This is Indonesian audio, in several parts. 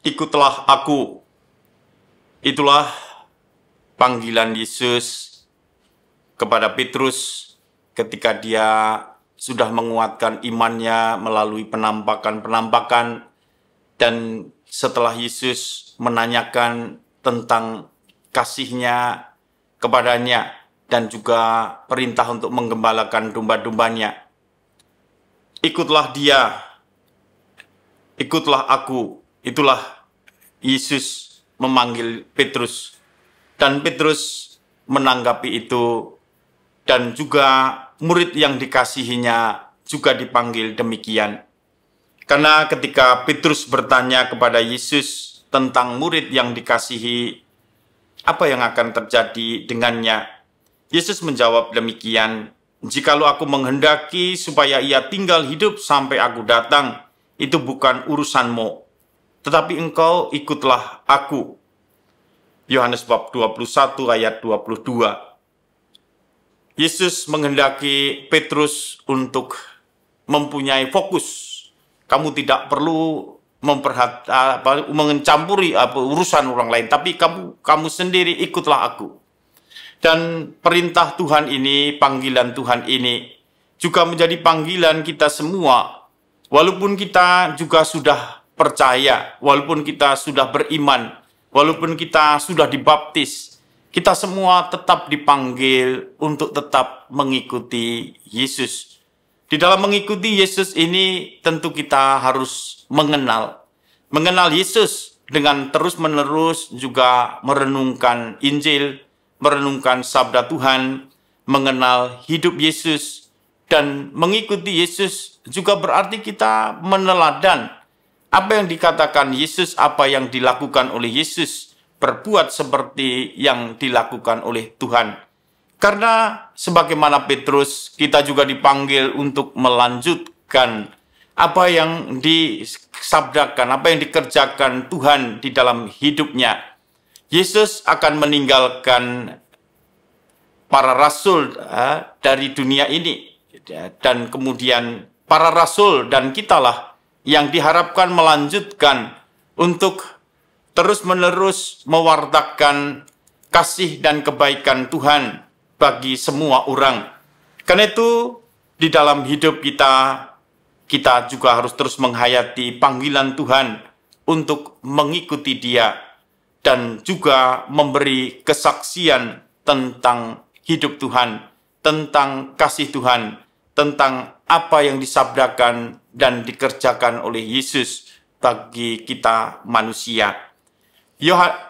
Ikutlah aku. Itulah panggilan Yesus kepada Petrus ketika dia sudah menguatkan imannya melalui penampakan-penampakan, dan setelah Yesus menanyakan tentang kasihnya kepadanya dan juga perintah untuk menggembalakan domba-dombanya. Ikutlah dia, ikutlah aku. Itulah Yesus memanggil Petrus. Dan Petrus menanggapi itu, dan juga murid yang dikasihinya juga dipanggil demikian. Karena ketika Petrus bertanya kepada Yesus tentang murid yang dikasihi, apa yang akan terjadi dengannya? Yesus menjawab demikian, "Jikalau aku menghendaki supaya ia tinggal hidup sampai aku datang, itu bukan urusanmu. Tetapi engkau ikutlah aku." Yohanes bab 21 ayat 22. Yesus menghendaki Petrus untuk mempunyai fokus. Kamu tidak perlu mencampuri urusan orang lain, tapi kamu sendiri ikutlah aku. Dan perintah Tuhan ini, panggilan Tuhan ini juga menjadi panggilan kita semua. Walaupun kita juga sudah percaya, walaupun kita sudah beriman, walaupun kita sudah dibaptis, kita semua tetap dipanggil untuk tetap mengikuti Yesus. Di dalam mengikuti Yesus ini tentu kita harus mengenal Yesus dengan terus-menerus juga merenungkan Injil, merenungkan sabda Tuhan, mengenal hidup Yesus, dan mengikuti Yesus juga berarti kita meneladan apa yang dikatakan Yesus, apa yang dilakukan oleh Yesus, berbuat seperti yang dilakukan oleh Tuhan. Karena sebagaimana Petrus, kita juga dipanggil untuk melanjutkan apa yang disabdakan, apa yang dikerjakan Tuhan di dalam hidupnya. Yesus akan meninggalkan para rasul dari dunia ini, dan kemudian para rasul dan kitalah yang diharapkan melanjutkan untuk terus-menerus mewartakan kasih dan kebaikan Tuhan bagi semua orang. Karena itu, di dalam hidup kita juga harus terus menghayati panggilan Tuhan untuk mengikuti Dia dan juga memberi kesaksian tentang hidup Tuhan, tentang kasih Tuhan, tentang apa yang disabdakan dan dikerjakan oleh Yesus bagi kita manusia.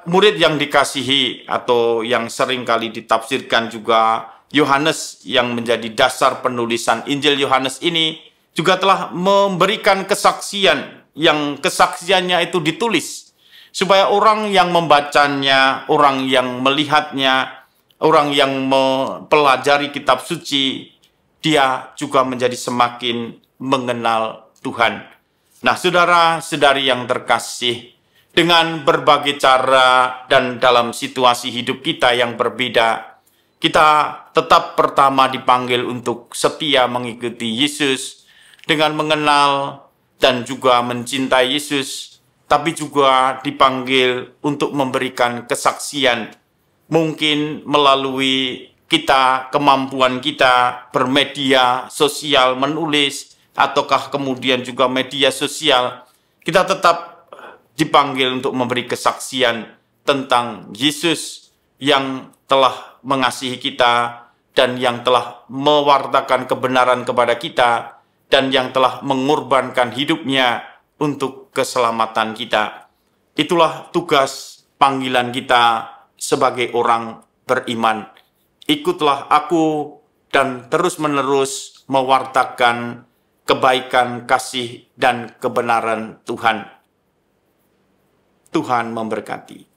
Murid yang dikasihi atau yang sering kali ditafsirkan juga Yohanes yang menjadi dasar penulisan Injil Yohanes ini juga telah memberikan kesaksian, yang kesaksiannya itu ditulis supaya orang yang membacanya, orang yang melihatnya, orang yang mempelajari kitab suci, dia juga menjadi semakin mengenal Tuhan. Nah, saudara-saudari yang terkasih, dengan berbagai cara dan dalam situasi hidup kita yang berbeda, kita tetap pertama dipanggil untuk setia mengikuti Yesus dengan mengenal dan juga mencintai Yesus, tapi juga dipanggil untuk memberikan kesaksian, mungkin melalui kemampuan kita bermedia sosial, menulis, ataukah kemudian juga media sosial, kita tetap dipanggil untuk memberi kesaksian tentang Yesus yang telah mengasihi kita dan yang telah mewartakan kebenaran kepada kita dan yang telah mengorbankan hidupnya untuk keselamatan kita. Itulah tugas panggilan kita sebagai orang beriman. Ikutlah aku dan terus-menerus mewartakan kebaikan, kasih, dan kebenaran Tuhan. Tuhan memberkati.